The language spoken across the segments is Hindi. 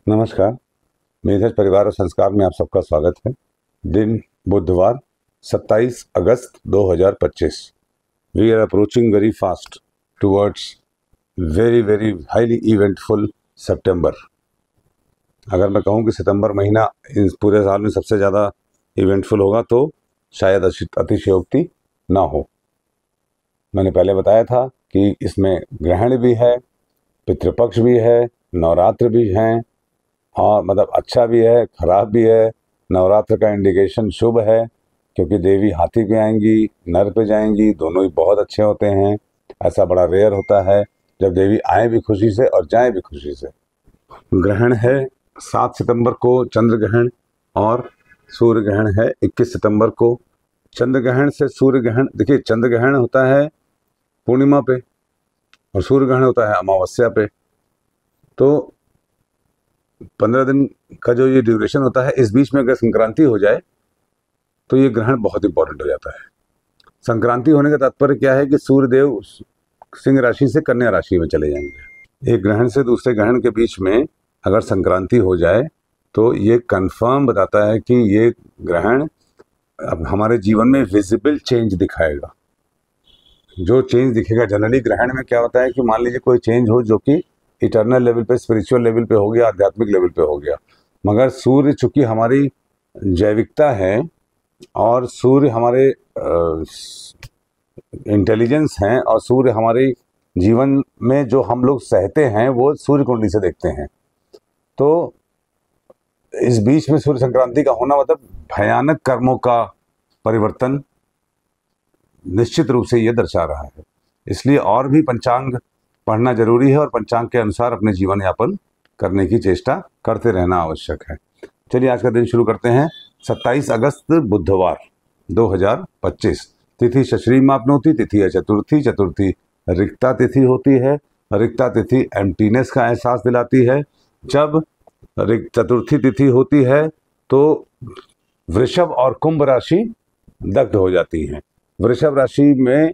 नमस्कार। मेधज परिवार और संस्कार में आप सबका स्वागत है। दिन बुधवार 27 अगस्त 2025। We are approaching very fast towards very very highly eventful सितंबर। अगर मैं कहूँ कि सितंबर महीना इस पूरे साल में सबसे ज़्यादा इवेंटफुल होगा तो शायद अतिशयोक्ति ना हो। मैंने पहले बताया था कि इसमें ग्रहण भी है, पितृपक्ष भी है, नवरात्र भी हैं, और मतलब अच्छा भी है, खराब भी है। नवरात्र का इंडिकेशन शुभ है क्योंकि देवी हाथी पे आएंगी, नर पे जाएंगी, दोनों ही बहुत अच्छे होते हैं। ऐसा बड़ा रेयर होता है जब देवी आए भी खुशी से और जाए भी खुशी से। ग्रहण है 7 सितंबर को चंद्र ग्रहण, और सूर्य ग्रहण है 21 सितंबर को। चंद्र ग्रहण से सूर्य ग्रहण, देखिए चंद्र ग्रहण होता है पूर्णिमा पे और सूर्य ग्रहण होता है अमावस्या पे। तो 15 दिन का जो ये ड्यूरेशन होता है, इस बीच में अगर संक्रांति हो जाए तो ये ग्रहण बहुत इंपॉर्टेंट हो जाता है। संक्रांति होने का तात्पर्य क्या है कि सूर्यदेव सिंह राशि से कन्या राशि में चले जाएंगे। एक ग्रहण से दूसरे ग्रहण के बीच में अगर संक्रांति हो जाए तो ये कंफर्म बताता है कि ये ग्रहण अब हमारे जीवन में विजिबल चेंज दिखाएगा। जो चेंज दिखेगा, जनरली ग्रहण में क्या होता है कि मान लीजिए कोई चेंज हो जो कि इटर्नल लेवल पे, स्पिरिचुअल लेवल पे हो गया, आध्यात्मिक लेवल पे हो गया। मगर सूर्य चूंकि हमारी जैविकता है और सूर्य हमारे इंटेलिजेंस हैं और सूर्य हमारे जीवन में जो हम लोग सहते हैं वो सूर्य कुंडली से देखते हैं। तो इस बीच में सूर्य संक्रांति का होना मतलब भयानक कर्मों का परिवर्तन निश्चित रूप से ये दर्शा रहा है। इसलिए और भी पंचांग पढ़ना जरूरी है और पंचांग के अनुसार अपने जीवन यापन करने की चेष्टा करते रहना आवश्यक है। चलिए आज का दिन शुरू करते हैं। 27 अगस्त बुधवार 2025। तिथि शश्री मापनोति, तिथि है चतुर्थी। चतुर्थी रिक्ता तिथि होती है। रिक्ता तिथि एम्प्टीनेस का एहसास दिलाती है। जब चतुर्थी तिथि होती है तो वृषभ और कुंभ राशि दग्ध हो जाती हैं। वृषभ राशि में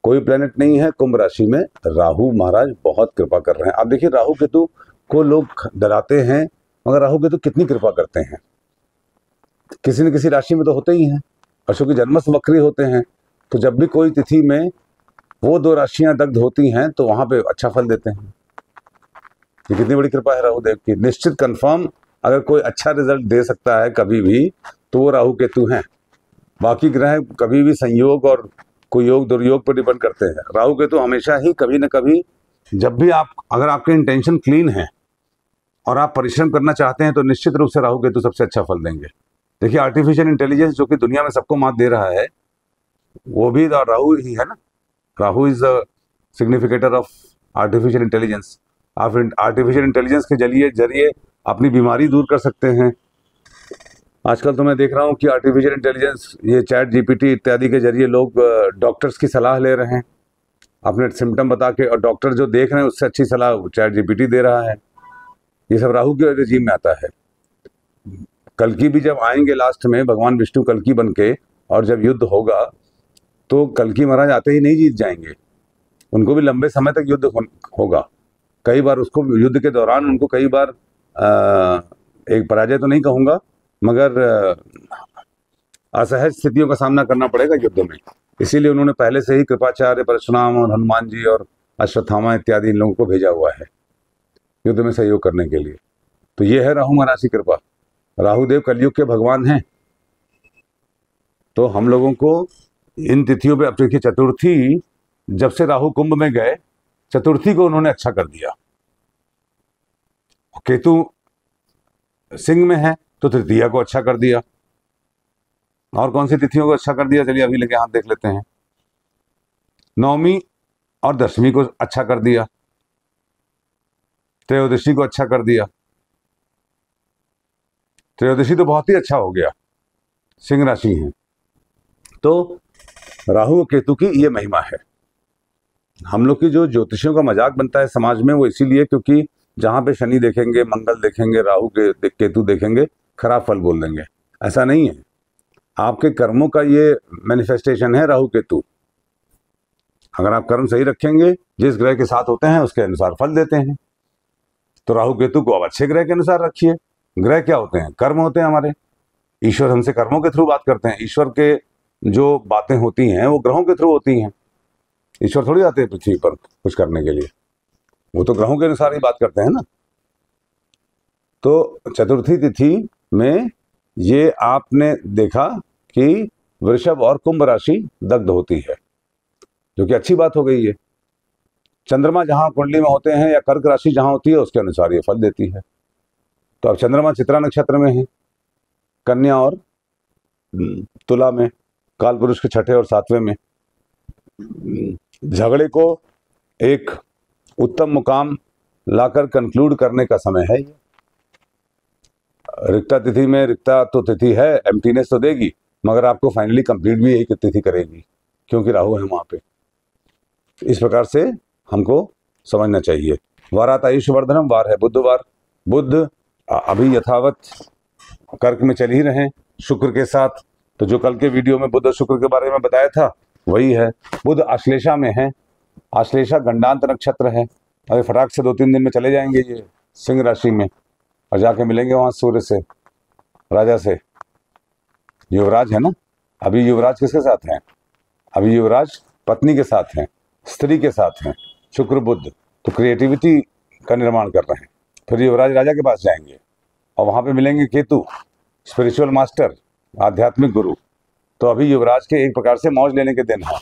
कोई प्लेनेट नहीं है, कुंभ राशि में राहु महाराज बहुत कृपा कर रहे हैं। आप देखिए राहु केतु को लोग डराते हैं, मगर राहु केतु कितनी कृपा करते हैं। किसी न किसी राशि में तो होते ही हैं और चूंकि जन्मस्थ वक्री होते हैं तो जब भी कोई तिथि में वो दो राशियां दग्ध होती हैं तो वहां पे अच्छा फल देते हैं। ये कितनी बड़ी कृपा है राहु देव की। निश्चित कंफर्म अगर कोई अच्छा रिजल्ट दे सकता है कभी भी तो वो राहु केतु हैं। बाकी ग्रह कभी भी संयोग और कोई योग दुर्योग पर डिपेंड करते हैं। राहु केतु हमेशा ही कभी न कभी, जब भी अगर आपके इंटेंशन क्लीन है और आप परिश्रम करना चाहते हैं तो निश्चित रूप से राहु केतु सबसे अच्छा फल देंगे। देखिए आर्टिफिशियल इंटेलिजेंस जो कि दुनिया में सबको मात दे रहा है वो भी राहु ही है ना। Rahu is the significator of artificial intelligence. आप आर्टिफिशियल इंटेलिजेंस के जरिए अपनी बीमारी दूर कर सकते हैं। आजकल तो मैं देख रहा हूँ कि आर्टिफिशियल इंटेलिजेंस, ये चैट जीपीटी इत्यादि के जरिए लोग डॉक्टर्स की सलाह ले रहे हैं अपने सिम्टम बता के, और डॉक्टर जो देख रहे हैं उससे अच्छी सलाह चैट जीपीटी दे रहा है। ये सब राहु के रेजीम में आता है। कल्कि भी जब आएंगे लास्ट में, भगवान विष्णु कल्कि बन के, और जब युद्ध होगा तो कल्कि महाराज आते ही नहीं जीत जाएंगे। उनको भी लंबे समय तक युद्ध होगा। कई बार उसको युद्ध के दौरान उनको कई बार एक पराजय तो नहीं कहूँगा मगर असहज स्थितियों का सामना करना पड़ेगा युद्ध में। इसीलिए उन्होंने पहले से ही कृपाचार्य, परशुराम और हनुमान जी और अश्वत्थामा इत्यादि इन लोगों को भेजा हुआ है युद्ध में सहयोग करने के लिए। तो ये है राहु महाराज की कृपा। राहुदेव कलयुग के भगवान हैं। तो हम लोगों को इन तिथियों पे, अब देखिए चतुर्थी, जब से राहु कुंभ में गए चतुर्थी को उन्होंने अच्छा कर दिया। केतु सिंह में है तो तृतीया को अच्छा कर दिया। और कौन सी तिथियों को अच्छा कर दिया, चलिए अभी लेके हाथ देख लेते हैं। नवमी और दशमी को अच्छा कर दिया। त्रयोदशी को अच्छा कर दिया। त्रयोदशी तो बहुत ही अच्छा हो गया, सिंह राशि है। तो राहु और केतु की ये महिमा है। हम लोग की जो ज्योतिषियों का मजाक बनता है समाज में वो इसीलिए क्योंकि जहां पे शनि देखेंगे, मंगल देखेंगे, राहु के केतु देखेंगे, खराब फल बोल देंगे। ऐसा नहीं है। आपके कर्मों का ये मैनिफेस्टेशन है राहु केतु। अगर आप कर्म सही रखेंगे, जिस ग्रह के साथ होते हैं उसके अनुसार फल देते हैं। तो राहु केतु को अब अच्छे ग्रह के अनुसार रखिए। ग्रह क्या होते हैं? कर्म होते हैं हमारे। ईश्वर हमसे कर्मों के थ्रू बात करते हैं। ईश्वर के जो बातें होती हैं वो ग्रहों के थ्रू होती हैं। ईश्वर थोड़ी आते हैं पृथ्वी पर कुछ करने के लिए, वो तो ग्रहों के अनुसार ही बात करते हैं ना। तो चतुर्थी तिथि में ये आपने देखा कि वृषभ और कुंभ राशि दग्ध होती है, जो कि अच्छी बात हो गई है। चंद्रमा जहां कुंडली में होते हैं या कर्क राशि जहां होती है उसके अनुसार ये फल देती है। तो अब चंद्रमा चित्रा नक्षत्र में है, कन्या और तुला में, काल पुरुष के छठे और सातवें में। झगड़े को एक उत्तम मुकाम लाकर कंक्लूड करने का समय है ये। रिक्ता तिथि में, रिक्ता तो तिथि है, एम्प्टीनेस तो देगी, मगर आपको फाइनली कंप्लीट भी यही तिथि करेगी, क्योंकि राहु है वहां पे। इस प्रकार से हमको समझना चाहिए। वारात आयुष वर्धनम, वार है बुधवार। बुध अभी यथावत कर्क में चल ही रहे हैं शुक्र के साथ। तो जो कल के वीडियो में बुध और शुक्र के बारे में बताया था वही है। बुध आश्लेषा में है। आश्लेषा गंडांत नक्षत्र है। अभी फटाक से 2-3 दिन में चले जाएंगे ये सिंह राशि में और जाके मिलेंगे वहां सूर्य से, राजा से। युवराज है ना, अभी युवराज किसके साथ हैं? अभी युवराज पत्नी के साथ हैं, स्त्री के साथ हैं, शुक्र बुध। तो क्रिएटिविटी का निर्माण कर रहे हैं। फिर युवराज राजा के पास जाएंगे और वहां पे मिलेंगे केतु, स्पिरिचुअल मास्टर, आध्यात्मिक गुरु। तो अभी युवराज के एक प्रकार से मौज लेने के दिन है।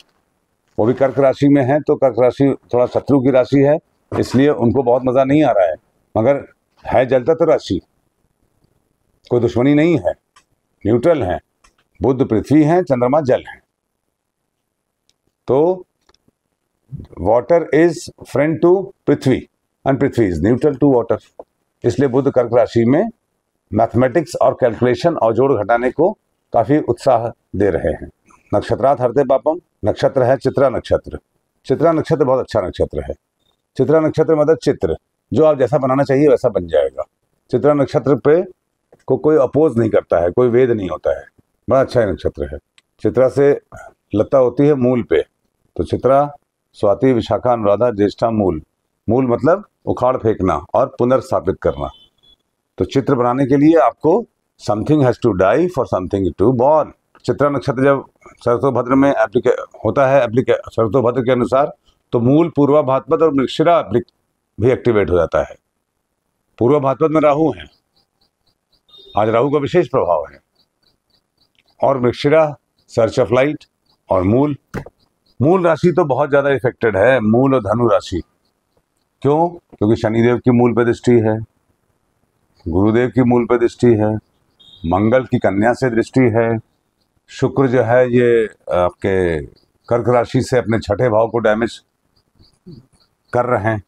वो भी कर्क राशि में है, तो कर्क राशि थोड़ा शत्रु की राशि है, इसलिए उनको बहुत मजा नहीं आ रहा है। मगर है जल तत्व राशि, कोई दुश्मनी नहीं है, न्यूट्रल है। बुध पृथ्वी है, चंद्रमा जल है। तो वाटर इज फ्रेंड टू पृथ्वी एंड पृथ्वी इज न्यूट्रल टू वाटर। इसलिए बुध कर्क राशि में मैथमेटिक्स और कैलकुलेशन और जोड़ घटाने को काफी उत्साह दे रहे हैं। नक्षत्रात हरते पापम, नक्षत्र है चित्रा नक्षत्र। चित्रा नक्षत्र बहुत अच्छा नक्षत्र है। चित्रा नक्षत्र मतलब चित्र, जो आप जैसा बनाना चाहिए वैसा बन जाएगा। चित्रा नक्षत्र पे को कोई अपोज नहीं करता है, कोई वेद नहीं होता है। बड़ा अच्छा नक्षत्र है। चित्रा से लता होती है मूल पे, तो चित्रा, स्वाति, विशाखा, अनुराधा, ज्येष्ठा, मूल। मूल मतलब उखाड़ फेंकना और पुनर्स्थापित करना। तो चित्र बनाने के लिए आपको something has to die for something to born. चित्रा नक्षत्र जब सरसों में होता है सरसों के अनुसार, तो मूल, पूर्वा भाद्रपद और मृगशिरा भी एक्टिवेट हो जाता है। पूर्वा भाद्रपद में राहु है, आज राहु का विशेष प्रभाव है। और मृगशिरा सर्च ऑफ लाइट, और मूल राशि तो बहुत ज्यादा इफेक्टेड है, मूल और धनु राशि। क्यों? क्योंकि शनिदेव की मूल पे दृष्टि है, गुरुदेव की मूल पे दृष्टि है, मंगल की कन्या से दृष्टि है, शुक्र जो है ये आपके कर्क राशि से अपने छठे भाव को डैमेज कर रहे हैं।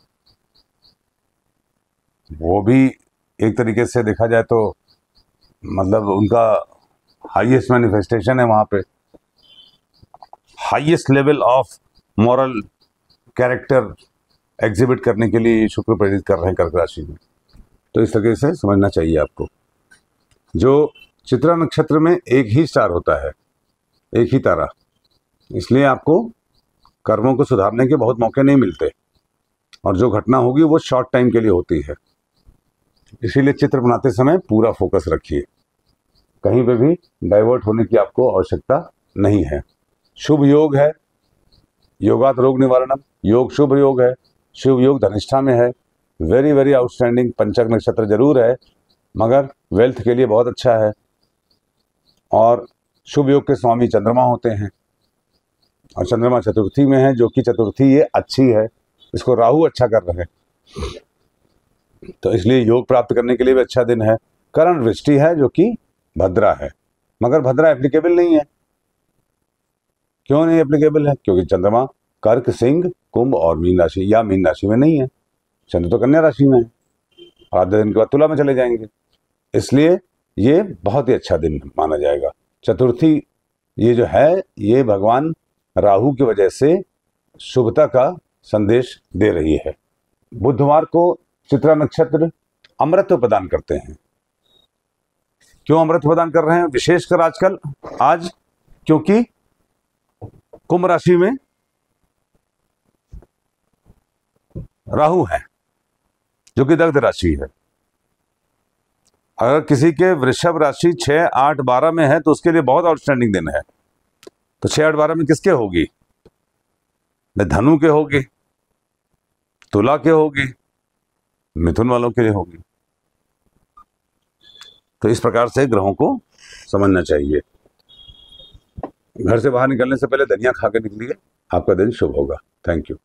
वो भी एक तरीके से देखा जाए तो मतलब उनका हाईएस्ट मैनिफेस्टेशन है वहां पे, highest level of moral character exhibit करने के लिए शुक्र प्रेरित कर रहे हैं कर्क राशि में। तो इस तरीके से समझना चाहिए आपको। जो चित्रा नक्षत्र में एक ही स्टार होता है, एक ही तारा, इसलिए आपको कर्मों को सुधारने के बहुत मौके नहीं मिलते, और जो घटना होगी वो शॉर्ट टाइम के लिए होती है। इसीलिए चित्र बनाते समय पूरा फोकस रखिए, कहीं पे भी डाइवर्ट होने की आपको आवश्यकता नहीं है। शुभ योग है, योगात रोग निवारणम, योग शुभ योग है, शुभ योग धनिष्ठा में है। Very very outstanding. पंचक नक्षत्र जरूर है, मगर वेल्थ के लिए बहुत अच्छा है। और शुभ योग के स्वामी चंद्रमा होते हैं, और चंद्रमा चतुर्थी में है, जो कि चतुर्थी ये अच्छी है, इसको राहु अच्छा कर रहे हैं, तो इसलिए योग प्राप्त करने के लिए भी अच्छा दिन है। करण वृष्टि है जो कि भद्रा है, मगर भद्रा एप्लीकेबल नहीं है। क्यों नहीं एप्लीकेबल है? क्योंकि चंद्रमा कर्क, सिंह, कुंभ और मीन राशि या मीन राशि में नहीं है। चंद्र तो कन्या राशि में है, आधे दिन के बाद तुला में चले जाएंगे, इसलिए ये बहुत ही अच्छा दिन माना जाएगा। चतुर्थी ये जो है, ये भगवान राहु की वजह से शुभता का संदेश दे रही है। बुधवार को चित्रा नक्षत्र अमृत प्रदान करते हैं। क्यों अमृत प्रदान कर रहे हैं विशेषकर आजकल? आज क्योंकि कुंभ राशि में राहु है, जो कि दग्ध राशि है। अगर किसी के वृषभ राशि 6, 8, 12 में है तो उसके लिए बहुत आउटस्टैंडिंग दिन है। तो 6, 8, 12 में किसके होगी? धनु के होगी, तुला के होगी, मिथुन वालों के लिए होगी। तो इस प्रकार से ग्रहों को समझना चाहिए। घर से बाहर निकलने से पहले धनिया खा के निकलिए, आपका दिन शुभ होगा। Thank you.